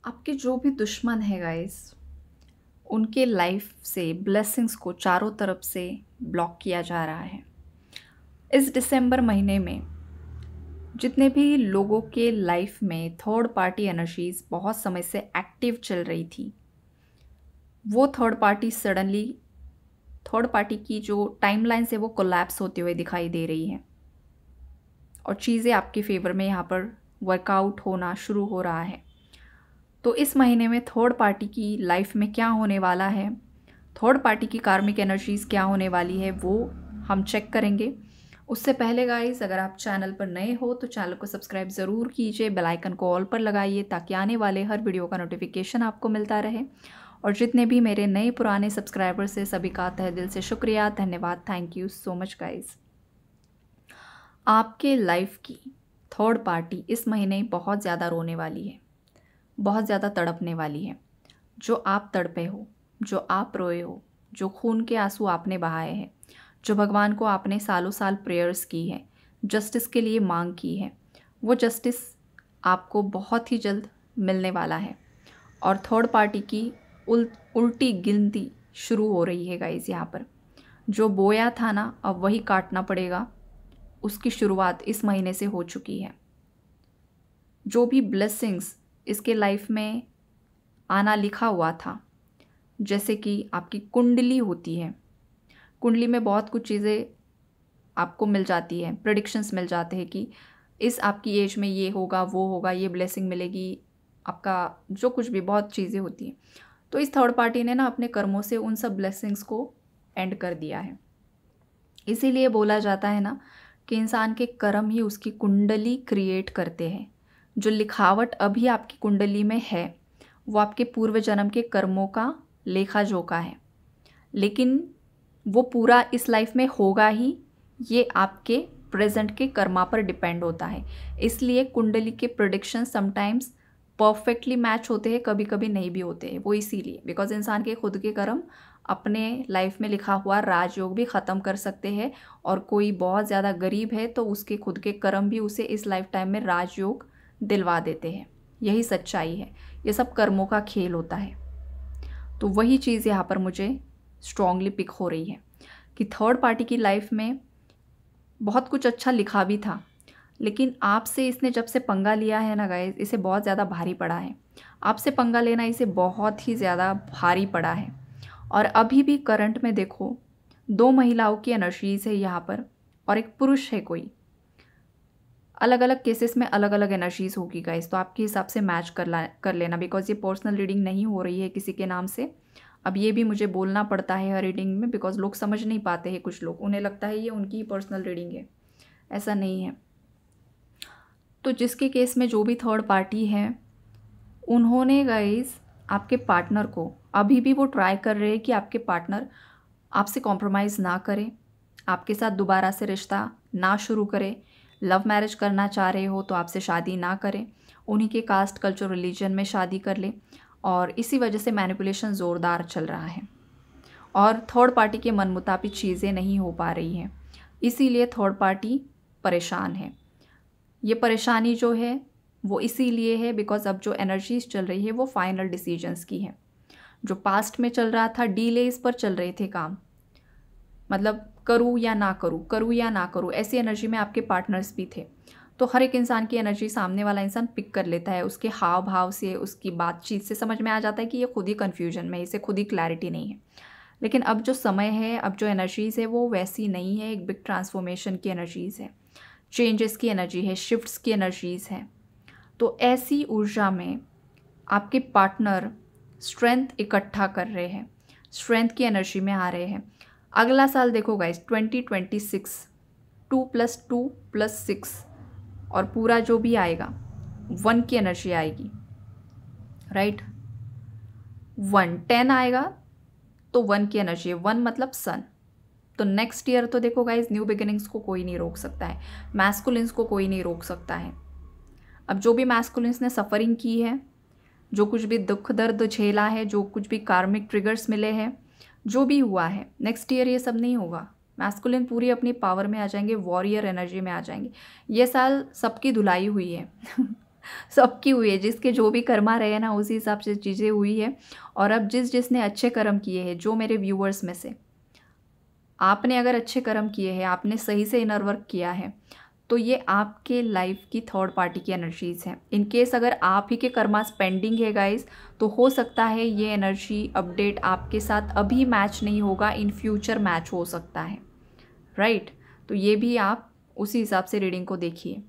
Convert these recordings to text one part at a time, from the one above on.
आपके जो भी दुश्मन है गाइस, उनके लाइफ से ब्लेसिंग्स को चारों तरफ से ब्लॉक किया जा रहा है। इस दिसंबर महीने में जितने भी लोगों के लाइफ में थर्ड पार्टी एनर्जीज बहुत समय से एक्टिव चल रही थी, वो थर्ड पार्टी की जो टाइमलाइन से वो कोलैप्स होते हुए दिखाई दे रही है और चीज़ें आपके फेवर में यहाँ पर वर्कआउट होना शुरू हो रहा है। तो इस महीने में थर्ड पार्टी की लाइफ में क्या होने वाला है, थर्ड पार्टी की कार्मिक एनर्जीज क्या होने वाली है, वो हम चेक करेंगे। उससे पहले गाइस, अगर आप चैनल पर नए हो तो चैनल को सब्सक्राइब ज़रूर कीजिए, बेल आइकन को ऑल पर लगाइए ताकि आने वाले हर वीडियो का नोटिफिकेशन आपको मिलता रहे। और जितने भी मेरे नए पुराने सब्सक्राइबर्स हैं, सभी का तहे दिल से शुक्रिया, धन्यवाद, thank you so much guys. आपके लाइफ की थर्ड पार्टी इस महीने बहुत ज़्यादा रोने वाली है, बहुत ज़्यादा तड़पने वाली है। जो आप तड़पे हो, जो आप रोए हो, जो खून के आंसू आपने बहाए हैं, जो भगवान को आपने सालों साल प्रेयर्स की है, जस्टिस के लिए मांग की है, वो जस्टिस आपको बहुत ही जल्द मिलने वाला है। और थर्ड पार्टी की उल्टी गिनती शुरू हो रही है गाइस। यहाँ पर जो बोया था ना, अब वही काटना पड़ेगा। उसकी शुरुआत इस महीने से हो चुकी है। जो भी ब्लेसिंग्स इसके लाइफ में आना लिखा हुआ था, जैसे कि आपकी कुंडली होती है, कुंडली में बहुत कुछ चीज़ें आपको मिल जाती है, प्रेडिक्शंस मिल जाते हैं कि इस आपकी एज में ये होगा, वो होगा, ये ब्लेसिंग मिलेगी, आपका जो कुछ भी बहुत चीज़ें होती हैं। तो इस थर्ड पार्टी ने ना अपने कर्मों से उन सब ब्लेसिंग्स को एंड कर दिया है। इसीलिए बोला जाता है ना कि इंसान के कर्म ही उसकी कुंडली क्रिएट करते हैं। जो लिखावट अभी आपकी कुंडली में है वो आपके पूर्व जन्म के कर्मों का लेखा जोखा है, लेकिन वो पूरा इस लाइफ में होगा ही, ये आपके प्रेजेंट के कर्मा पर डिपेंड होता है। इसलिए कुंडली के प्रेडिक्शन समटाइम्स परफेक्टली मैच होते हैं, कभी कभी नहीं भी होते हैं। वो इसीलिए बिकॉज इंसान के खुद के कर्म अपने लाइफ में लिखा हुआ राजयोग भी ख़त्म कर सकते हैं, और कोई बहुत ज़्यादा गरीब है तो उसके खुद के कर्म भी उसे इस लाइफ टाइम में राजयोग दिलवा देते हैं। यही सच्चाई है, ये सब कर्मों का खेल होता है। तो वही चीज़ यहाँ पर मुझे स्ट्रांगली पिक हो रही है कि थर्ड पार्टी की लाइफ में बहुत कुछ अच्छा लिखा भी था, लेकिन आपसे इसने जब से पंगा लिया है ना गाइस, इसे बहुत ज़्यादा भारी पड़ा है। आपसे पंगा लेना इसे बहुत ही ज़्यादा भारी पड़ा है। और अभी भी करंट में देखो, 2 महिलाओं की एनर्जीज़ है यहाँ पर और एक पुरुष है कोई। अलग अलग केसेस में अलग अलग एनर्जीज़ होगी गाइस, तो आपके हिसाब से मैच कर लेना, बिकॉज ये पर्सनल रीडिंग नहीं हो रही है किसी के नाम से। अब ये भी मुझे बोलना पड़ता है हर रीडिंग में, बिकॉज लोग समझ नहीं पाते हैं। कुछ लोग, उन्हें लगता है ये उनकी ही पर्सनल रीडिंग है, ऐसा नहीं है। तो जिसके केस में जो भी थर्ड पार्टी है, उन्होंने गाइस आपके पार्टनर को, अभी भी वो ट्राई कर रहे हैं कि आपके पार्टनर आपसे कॉम्प्रोमाइज़ ना करे, आपके साथ दोबारा से रिश्ता ना शुरू करे। लव मैरिज करना चाह रहे हो तो आपसे शादी ना करें, उन्हीं के कास्ट, कल्चर, रिलीजन में शादी कर ले। और इसी वजह से मैनिपुलेशन ज़ोरदार चल रहा है और थर्ड पार्टी के मन मुताबिक चीज़ें नहीं हो पा रही हैं। इसीलिए थर्ड पार्टी परेशान है। ये परेशानी जो है वो इसीलिए है बिकॉज अब जो एनर्जीज चल रही है वो फाइनल डिसीजंस की है। जो पास्ट में चल रहा था, डीलेज पर चल रहे थे काम, मतलब करूँ या ना करूँ, करूँ या ना करूँ, ऐसी एनर्जी में आपके पार्टनर्स भी थे। तो हर एक इंसान की एनर्जी सामने वाला इंसान पिक कर लेता है, उसके हाव भाव से, उसकी बातचीत से समझ में आ जाता है कि ये खुद ही कन्फ्यूजन में, इसे खुद ही क्लैरिटी नहीं है। लेकिन अब जो समय है, अब जो एनर्जीज़ है वो वैसी नहीं है। एक बिग ट्रांसफॉर्मेशन की एनर्जीज़ है, चेंजेस की एनर्जी है, शिफ्ट्स की एनर्जीज़ है। तो ऐसी ऊर्जा में आपके पार्टनर स्ट्रेंथ इकट्ठा कर रहे हैं, स्ट्रेंथ की एनर्जी में आ रहे हैं। अगला साल देखो गाइस, 2026, 2 + 2 + 6 और पूरा जो भी आएगा 1 की एनर्जी आएगी, राइट। 1 10 आएगा तो 1 की एनर्जी है, 1 मतलब सन। तो नेक्स्ट ईयर तो देखो गाइस, न्यू बिगिनिंग्स को कोई नहीं रोक सकता है, मैस्कुलिन्स को कोई नहीं रोक सकता है। अब जो भी मैस्कुलिन्स ने सफ़रिंग की है, जो कुछ भी दुख दर्द झेला है, जो कुछ भी कार्मिक ट्रिगर्स मिले हैं, जो भी हुआ है, नेक्स्ट ईयर ये सब नहीं होगा। मैस्कुलिन पूरी अपनी पावर में आ जाएंगे, वॉरियर एनर्जी में आ जाएंगे। ये साल सबकी धुलाई हुई है सबकी हुई है, जिसके जो भी कर्मा रहे ना उसी हिसाब से चीज़ें हुई है। और अब जिसने अच्छे कर्म किए हैं, जो मेरे व्यूअर्स में से आपने अगर अच्छे कर्म किए हैं, आपने सही से इनर वर्क किया है, तो ये आपके लाइफ की थर्ड पार्टी की एनर्जीज़ हैं। इन केस अगर आप ही के कर्मास पेंडिंग है गाइस, तो हो सकता है ये एनर्जी अपडेट आपके साथ अभी मैच नहीं होगा, इन फ्यूचर मैच हो सकता है, राइट। तो ये भी आप उसी हिसाब से रीडिंग को देखिए।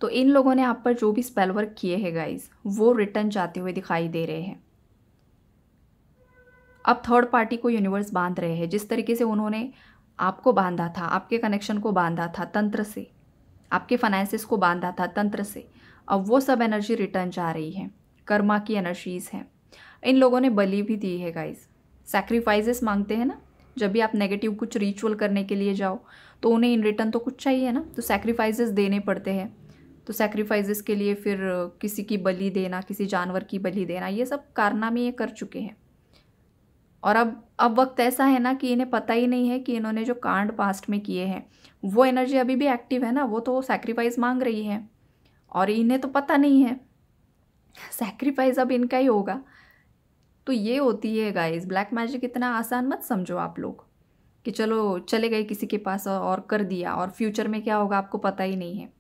तो इन लोगों ने आप पर जो भी स्पेल वर्क किए हैं गाइस, वो रिटर्न जाते हुए दिखाई दे रहे हैं। अब थर्ड पार्टी को यूनिवर्स बांध रहे हैं, जिस तरीके से उन्होंने आपको बांधा था, आपके कनेक्शन को बांधा था तंत्र से, आपके फाइनेंसिस को बांधा था तंत्र से, अब वो सब एनर्जी रिटर्न जा रही है। कर्मा की एनर्जीज हैं। इन लोगों ने बलि भी दी है गाइस, सैक्रिफाइसेस मांगते हैं ना, जब भी आप नेगेटिव कुछ रिचुअल करने के लिए जाओ तो उन्हें इन रिटर्न तो कुछ चाहिए ना, तो सैक्रिफाइसेस देने पड़ते हैं। तो सैक्रिफाइसेस के लिए फिर किसी की बलि देना, किसी जानवर की बलि देना, ये सब कारनामे ये कर चुके हैं। और अब वक्त ऐसा है ना कि इन्हें पता ही नहीं है कि इन्होंने जो कांड पास्ट में किए हैं वो एनर्जी अभी भी एक्टिव है ना, वो तो सैक्रिफाइस मांग रही है और इन्हें तो पता नहीं है, सैक्रिफाइस अब इनका ही होगा। तो ये होती है गाइस ब्लैक मैजिक। इतना आसान मत समझो आप लोग कि चलो चले गए किसी के पास और कर दिया, और फ्यूचर में क्या होगा आपको पता ही नहीं है।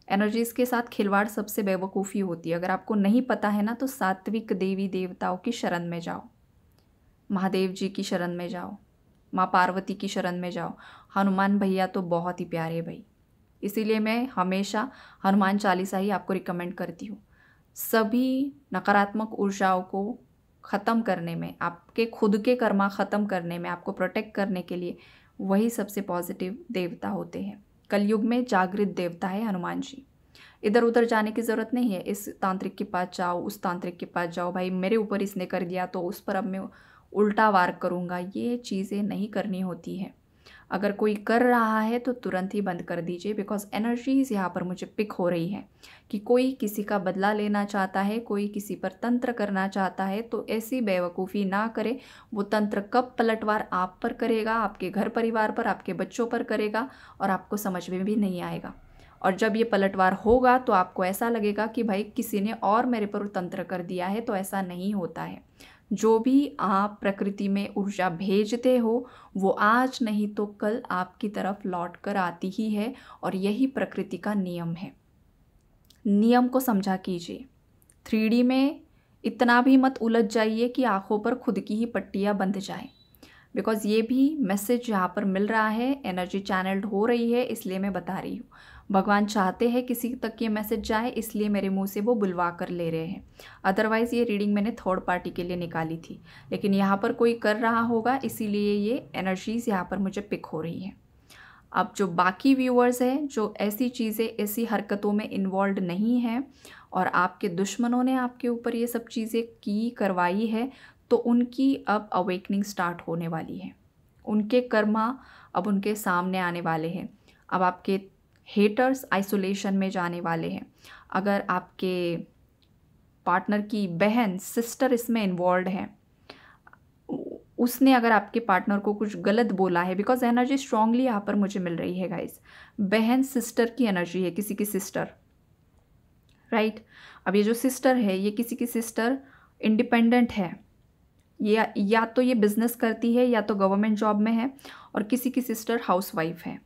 एनर्जीज के साथ खिलवाड़ सबसे बेवकूफ़ी होती है। अगर आपको नहीं पता है ना, तो सात्विक देवी देवताओं की शरण में जाओ, महादेव जी की शरण में जाओ, माँ पार्वती की शरण में जाओ। हनुमान भैया तो बहुत ही प्यारे भाई, इसीलिए मैं हमेशा हनुमान चालीसा ही आपको रिकमेंड करती हूँ। सभी नकारात्मक ऊर्जाओं को ख़त्म करने में, आपके खुद के कर्मा ख़त्म करने में, आपको प्रोटेक्ट करने के लिए वही सबसे पॉजिटिव देवता होते हैं। कलयुग में जागृत देवता है हनुमान जी। इधर उधर जाने की ज़रूरत नहीं है, इस तांत्रिक के पास जाओ, उस तांत्रिक के पास जाओ, भाई मेरे ऊपर इसने कर दिया तो उस पर अब मैं उल्टा वार करूँगा, ये चीज़ें नहीं करनी होती हैं। अगर कोई कर रहा है तो तुरंत ही बंद कर दीजिए, बिकॉज एनर्जीज़ यहाँ पर मुझे पिक हो रही है कि कोई किसी का बदला लेना चाहता है, कोई किसी पर तंत्र करना चाहता है, तो ऐसी बेवकूफ़ी ना करे। वो तंत्र कब पलटवार आप पर करेगा, आपके घर परिवार पर, आपके बच्चों पर करेगा और आपको समझ में भी नहीं आएगा। और जब ये पलटवार होगा तो आपको ऐसा लगेगा कि भाई किसी ने और मेरे पर तंत्र कर दिया है, तो ऐसा नहीं होता है। जो भी आप प्रकृति में ऊर्जा भेजते हो वो आज नहीं तो कल आपकी तरफ लौट कर आती ही है, और यही प्रकृति का नियम है। नियम को समझा कीजिए। 3D में इतना भी मत उलझ जाइए कि आंखों पर खुद की ही पट्टियाँ बंध जाएं, बिकॉज़ ये भी मैसेज यहाँ पर मिल रहा है, एनर्जी चैनल्ड हो रही है, इसलिए मैं बता रही हूँ। भगवान चाहते हैं किसी तक ये मैसेज जाए, इसलिए मेरे मुंह से वो बुलवा कर ले रहे हैं। अदरवाइज़ ये रीडिंग मैंने थर्ड पार्टी के लिए निकाली थी, लेकिन यहाँ पर कोई कर रहा होगा, इसीलिए ये एनर्जीज़ यहाँ पर मुझे पिक हो रही हैं। अब जो बाकी व्यूअर्स हैं जो ऐसी चीज़ें, ऐसी हरकतों में इन्वॉल्व नहीं हैं और आपके दुश्मनों ने आपके ऊपर ये सब चीज़ें की करवाई है, तो उनकी अब अवेकनिंग स्टार्ट होने वाली है। उनके कर्मा अब उनके सामने आने वाले हैं। अब आपके हेटर्स आइसोलेशन में जाने वाले हैं। अगर आपके पार्टनर की बहन, सिस्टर इसमें इन्वॉल्व है, उसने अगर आपके पार्टनर को कुछ गलत बोला है, बिकॉज एनर्जी स्ट्रांगली यहाँ पर मुझे मिल रही है गाइस, बहन सिस्टर की एनर्जी है, किसी की सिस्टर, राइट। अब ये जो सिस्टर है, ये किसी की सिस्टर इंडिपेंडेंट है, ये या तो ये बिजनेस करती है या तो गवर्नमेंट जॉब में है, और किसी की सिस्टर हाउसवाइफ है।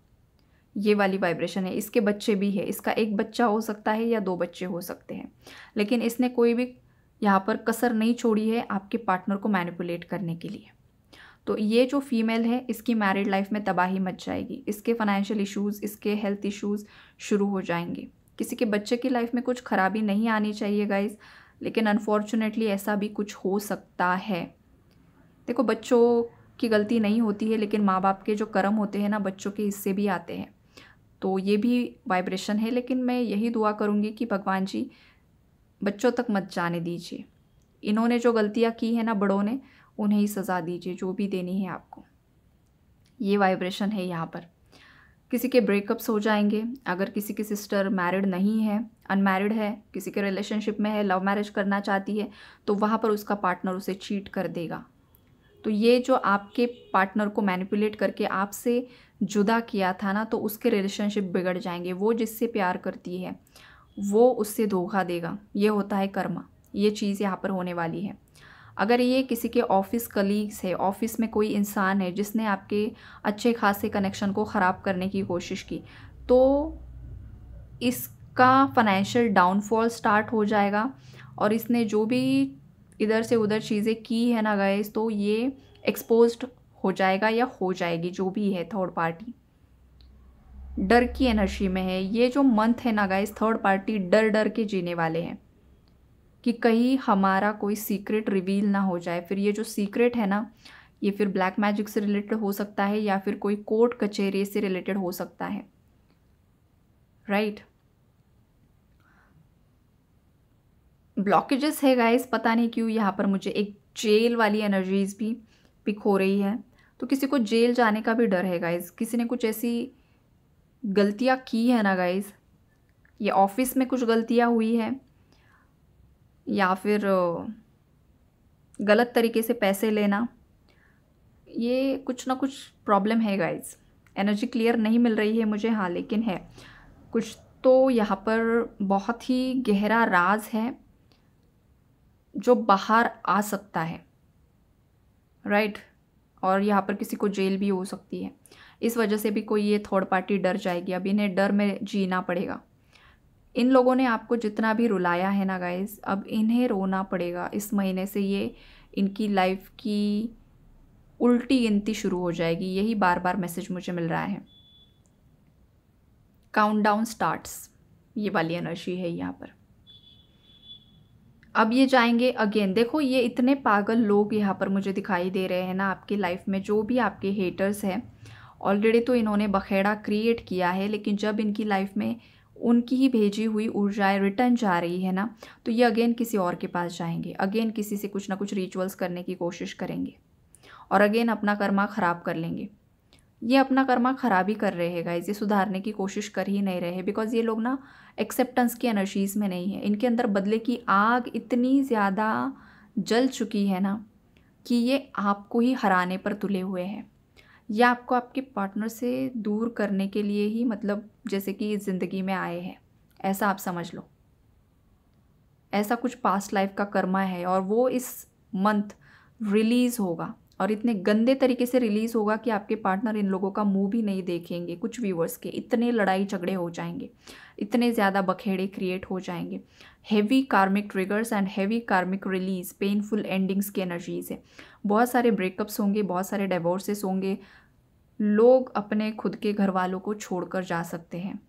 ये वाली वाइब्रेशन है। इसके बच्चे भी है, इसका एक बच्चा हो सकता है या 2 बच्चे हो सकते हैं, लेकिन इसने कोई भी यहाँ पर कसर नहीं छोड़ी है आपके पार्टनर को मैनिपुलेट करने के लिए। तो ये जो फीमेल है, इसकी मैरिड लाइफ में तबाही मच जाएगी, इसके फाइनेंशियल इश्यूज़, इसके हेल्थ इश्यूज़ शुरू हो जाएंगे। किसी के बच्चे की लाइफ में कुछ खराबी नहीं आनी चाहिए गाइस, लेकिन अनफॉर्चुनेटली ऐसा भी कुछ हो सकता है। देखो, बच्चों की गलती नहीं होती है, लेकिन माँ बाप के जो कर्म होते हैं ना, बच्चों के हिस्से भी आते हैं। तो ये भी वाइब्रेशन है, लेकिन मैं यही दुआ करूँगी कि भगवान जी बच्चों तक मत जाने दीजिए। इन्होंने जो गलतियाँ की है ना बड़ों ने, उन्हें ही सज़ा दीजिए, जो भी देनी है आपको। ये वाइब्रेशन है यहाँ पर। किसी के ब्रेकअप्स हो जाएंगे। अगर किसी की सिस्टर मैरिड नहीं है, अनमैरिड है, किसी के रिलेशनशिप में है, लव मैरिज करना चाहती है, तो वहाँ पर उसका पार्टनर उसे चीट कर देगा। तो ये जो आपके पार्टनर को मैनिपुलेट करके आपसे जुदा किया था ना, तो उसके रिलेशनशिप बिगड़ जाएंगे। वो जिससे प्यार करती है वो उससे धोखा देगा। ये होता है कर्मा। ये चीज़ यहाँ पर होने वाली है। अगर ये किसी के ऑफिस कलीग्स है, ऑफिस में कोई इंसान है जिसने आपके अच्छे खासे कनेक्शन को ख़राब करने की कोशिश की, तो इसका फाइनेंशियल डाउनफॉल स्टार्ट हो जाएगा। और इसने जो भी इधर से उधर चीज़ें की है ना गाइस, तो ये एक्सपोज्ड हो जाएगा या हो जाएगी, जो भी है थर्ड पार्टी। डर की एनर्जी में है ये जो मंथ है ना गाइस, थर्ड पार्टी डर डर के जीने वाले हैं कि कहीं हमारा कोई सीक्रेट रिवील ना हो जाए। फिर ये जो सीक्रेट है ना, ये फिर ब्लैक मैजिक से रिलेटेड हो सकता है या फिर कोई कोर्ट कचहरी से रिलेटेड हो सकता है, राइट। ब्लॉकेजेस है गाइस, पता नहीं क्यों यहाँ पर मुझे एक जेल वाली एनर्जीज भी पिक हो रही है। तो किसी को जेल जाने का भी डर है गाइस। किसी ने कुछ ऐसी गलतियाँ की है ना गाइस, ये ऑफिस में कुछ गलतियाँ हुई है या फिर गलत तरीके से पैसे लेना, ये कुछ ना कुछ प्रॉब्लम है गाइस। एनर्जी क्लियर नहीं मिल रही है मुझे, हाँ, लेकिन है कुछ तो यहाँ पर बहुत ही गहरा राज है जो बाहर आ सकता है, राइट। और यहाँ पर किसी को जेल भी हो सकती है। इस वजह से भी कोई ये थर्ड पार्टी डर जाएगी। अब इन्हें डर में जीना पड़ेगा। इन लोगों ने आपको जितना भी रुलाया है ना गाइस, अब इन्हें रोना पड़ेगा। इस महीने से ये इनकी लाइफ की उल्टी गिनती शुरू हो जाएगी। यही बार बार मैसेज मुझे मिल रहा है। काउंटडाउन स्टार्ट्स, ये वाली एनर्जी है यहाँ पर। अब ये जाएंगे अगेन। देखो ये इतने पागल लोग यहाँ पर मुझे दिखाई दे रहे हैं ना आपकी लाइफ में, जो भी आपके हेटर्स हैं। ऑलरेडी तो इन्होंने बखेड़ा क्रिएट किया है, लेकिन जब इनकी लाइफ में उनकी ही भेजी हुई ऊर्जाएं रिटर्न जा रही है ना, तो ये अगेन किसी और के पास जाएंगे। अगेन किसी से कुछ ना कुछ रिचुअल्स करने की कोशिश करेंगे और अगेन अपना कर्मा ख़राब कर लेंगे। ये अपना कर्मा ख़राब ही कर रहे हैं गाइस, ये सुधारने की कोशिश कर ही नहीं रहे। बिकॉज ये लोग ना एक्सेप्टेंस की एनर्जीज़ में नहीं है। इनके अंदर बदले की आग इतनी ज़्यादा जल चुकी है ना कि ये आपको ही हराने पर तुले हुए हैं। ये आपको आपके पार्टनर से दूर करने के लिए ही, मतलब जैसे कि ज़िंदगी में आए हैं, ऐसा आप समझ लो। ऐसा कुछ पास्ट लाइफ का कर्मा है और वो इस मंथ रिलीज़ होगा और इतने गंदे तरीके से रिलीज़ होगा कि आपके पार्टनर इन लोगों का मुंह भी नहीं देखेंगे। कुछ व्यूअर्स के इतने लड़ाई झगड़े हो जाएंगे, इतने ज़्यादा बखेड़े क्रिएट हो जाएंगे। हेवी कार्मिक ट्रिगर्स एंड हेवी कार्मिक रिलीज, पेनफुल एंडिंग्स की एनर्जीज है। बहुत सारे ब्रेकअप्स होंगे, बहुत सारे डिवोर्सेस होंगे। लोग अपने खुद के घर वालों को छोड़कर जा सकते हैं।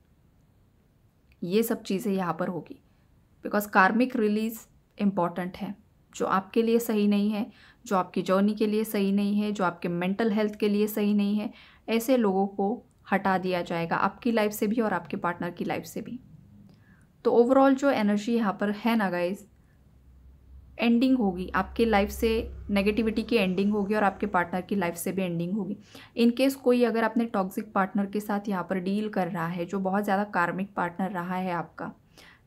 ये सब चीज़ें यहाँ पर होगी बिकॉज कार्मिक रिलीज इम्पॉर्टेंट है। जो आपके लिए सही नहीं है, जो आपकी जर्नी के लिए सही नहीं है, जो आपके मेंटल हेल्थ के लिए सही नहीं है, ऐसे लोगों को हटा दिया जाएगा आपकी लाइफ से भी और आपके पार्टनर की लाइफ से भी। तो ओवरऑल जो एनर्जी यहाँ पर है ना गाइस, एंडिंग होगी आपके लाइफ से, नेगेटिविटी की एंडिंग होगी और आपके पार्टनर की लाइफ से भी एंडिंग होगी। इन केस कोई अगर अपने टॉक्सिक पार्टनर के साथ यहाँ पर डील कर रहा है, जो बहुत ज़्यादा कार्मिक पार्टनर रहा है आपका,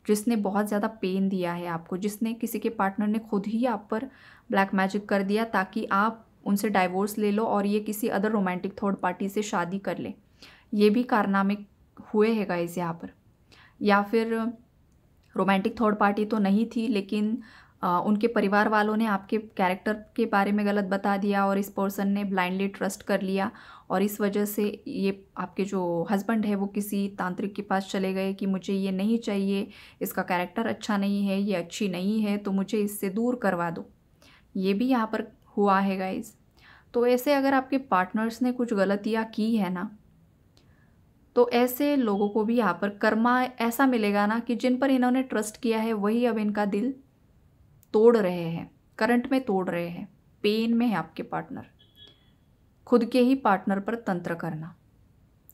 जिसने बहुत ज़्यादा पेन दिया है आपको, जिसने किसी के पार्टनर ने खुद ही आप पर ब्लैक मैजिक कर दिया ताकि आप उनसे डाइवोर्स ले लो और ये किसी अदर रोमांटिक थर्ड पार्टी से शादी कर ले, ये भी कारनामे हुए हैं गाइस यहाँ पर। या फिर रोमांटिक थर्ड पार्टी तो नहीं थी, लेकिन उनके परिवार वालों ने आपके कैरेक्टर के बारे में गलत बता दिया और इस पर्सन ने ब्लाइंडली ट्रस्ट कर लिया और इस वजह से ये आपके जो हस्बैंड है वो किसी तांत्रिक के पास चले गए कि मुझे ये नहीं चाहिए, इसका कैरेक्टर अच्छा नहीं है, ये अच्छी नहीं है, तो मुझे इससे दूर करवा दो। ये भी यहाँ पर हुआ है गाइज। तो ऐसे अगर आपके पार्टनर्स ने कुछ गलतियाँ की है ना, तो ऐसे लोगों को भी यहाँ पर कर्मा ऐसा मिलेगा ना कि जिन पर इन्होंने ट्रस्ट किया है वही अब इनका दिल तोड़ रहे हैं, करंट में तोड़ रहे हैं, पेन में है आपके पार्टनर। खुद के ही पार्टनर पर तंत्र करना,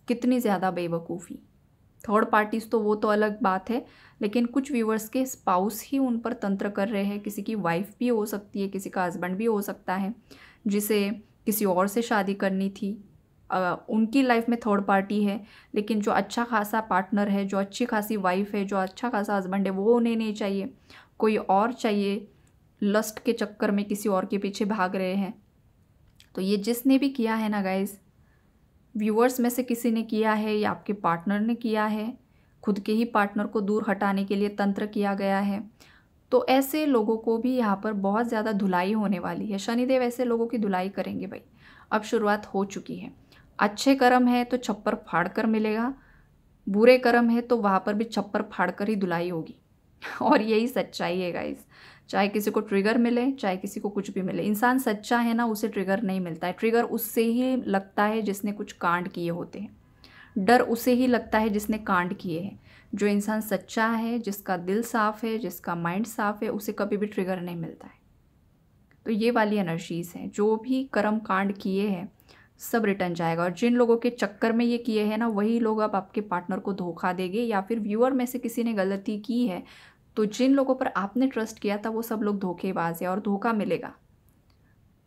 कितनी ज़्यादा बेवकूफ़ी। थर्ड पार्टीज तो वो तो अलग बात है, लेकिन कुछ व्यूअर्स के स्पाउस ही उन पर तंत्र कर रहे हैं। किसी की वाइफ भी हो सकती है, किसी का हस्बैंड भी हो सकता है जिसे किसी और से शादी करनी थी। उनकी लाइफ में थर्ड पार्टी है, लेकिन जो अच्छा खासा पार्टनर है, जो अच्छी खासी वाइफ है, जो अच्छा खासा हस्बैंड है, वो उन्हें नहीं चाहिए, कोई और चाहिए। लस्ट के चक्कर में किसी और के पीछे भाग रहे हैं। तो ये जिसने भी किया है ना गाइज, व्यूअर्स में से किसी ने किया है या आपके पार्टनर ने किया है, खुद के ही पार्टनर को दूर हटाने के लिए तंत्र किया गया है। तो ऐसे लोगों को भी यहाँ पर बहुत ज़्यादा धुलाई होने वाली है। शनिदेव ऐसे लोगों की धुलाई करेंगे भाई। अब शुरुआत हो चुकी है। अच्छे कर्म है तो छप्पर फाड़ कर मिलेगा, बुरे कर्म है तो वहाँ पर भी छप्पर फाड़ कर ही धुलाई होगी। और यही सच्चाई है गाइस। चाहे किसी को ट्रिगर मिले, चाहे किसी को कुछ भी मिले, इंसान सच्चा है ना, उसे ट्रिगर नहीं मिलता है। ट्रिगर उससे ही लगता है जिसने कुछ कांड किए होते हैं। डर उसे ही लगता है जिसने कांड किए हैं। जो इंसान सच्चा है, जिसका दिल साफ है, जिसका माइंड साफ है, उसे कभी भी ट्रिगर नहीं मिलता है। तो ये वाली एनर्जीज हैं। जो भी कर्म कांड किए हैं सब रिटर्न जाएगा। और जिन लोगों के चक्कर में ये किए हैं ना, वही लोग अब आपके पार्टनर को धोखा देंगे, या फिर व्यूअर में से किसी ने गलती की है तो जिन लोगों पर आपने ट्रस्ट किया था वो सब लोग धोखेबाज है। और धोखा मिलेगा,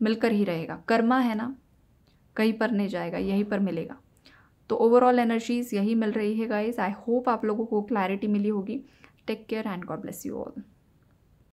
मिलकर ही रहेगा। कर्मा है ना, कहीं पर नहीं जाएगा, यहीं पर मिलेगा। तो ओवरऑल एनर्जीज यही मिल रही है गाइज। आई होप आप लोगों को क्लैरिटी मिली होगी। Take care and God bless you all.